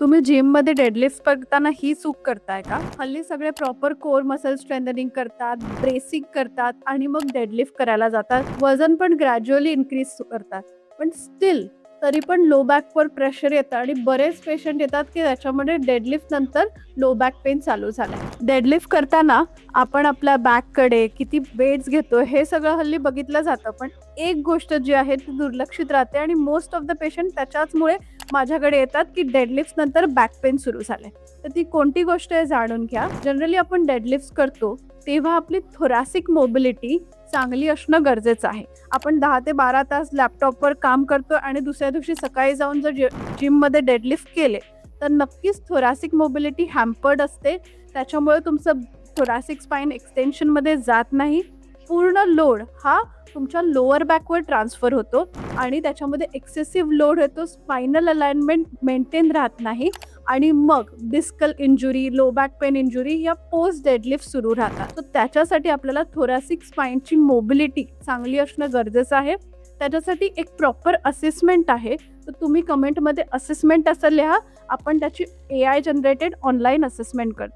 तुम्ही जिममध्ये डेडलिफ्ट करताना ही चूक करताय का? हल्ली सगळे प्रॉपर कोर मसल स्ट्रेंथनिंग करतात, ब्रेसिंग करतात आणि मग डेडलिफ्ट करायला जातात. वजन पण ग्रॅज्युअली इन्क्रीज करतात. पण स्टिल तरी पण लो बॅकवर प्रेशर येतं आणि बरेच पेशंट येतात की त्याच्यामध्ये डेडलिफ्ट नंतर लो बॅक पेन चालू झालाय. डेडलिफ्ट करताना आपण आपल्या बॅककडे किती वेट्स घेतो हे सगळं हल्ली बघितलं जातं. पण एक गोष्ट जी आहे ती दुर्लक्षित राहते आणि मोस्ट ऑफ द पेशंट त्याच्याचमुळे माझ्याकडे येतात की डेडलिफ्ट नंतर बॅक पेन सुरू झाले. तर ती कोणती गोष्ट आहे जाणून घ्या. जनरली आपण डेडलिफ्ट करतो तेव्हा आपली थोरॅसिक मोबिलिटी चांगली असणं गरजेचं आहे. आपण 10 ते 12 तास लॅपटॉपवर काम करतो आणि दुसऱ्या दिवशी सकाळी जाऊन जर जिममध्ये डेडलिफ्ट केले तर नक्कीच थोरॅसिक मोबिलिटी हॅम्पर्ड असते. त्याच्यामुळे तुमचं थोरॅसिक स्पाइन एक्सटेन्शनमध्ये जात नाही. पूर्ण लोड हा तुमच्या लोअर बॅकवर ट्रान्सफर होतो आणि त्याच्यामध्ये एक्सेसिव्ह लोड येतो. स्पायनल अलाइनमेंट मेंटेन राहत नाही आणि मग discal injury, low back pain injury या पोस्ट डेडलिफ्ट सुरू राहतात. तर त्याच्यासाठी आपल्याला थोरॅसिक स्पाइनची मोबिलिटी चांगली असणं गरजेचं आहे. त्याच्यासाठी एक प्रॉपर असेसमेंट आहे. तर तुम्ही कमेंटमध्ये असेसमेंट असं लिहा. आपण त्याची AI जनरेटेड ऑनलाईन असेसमेंट करतो.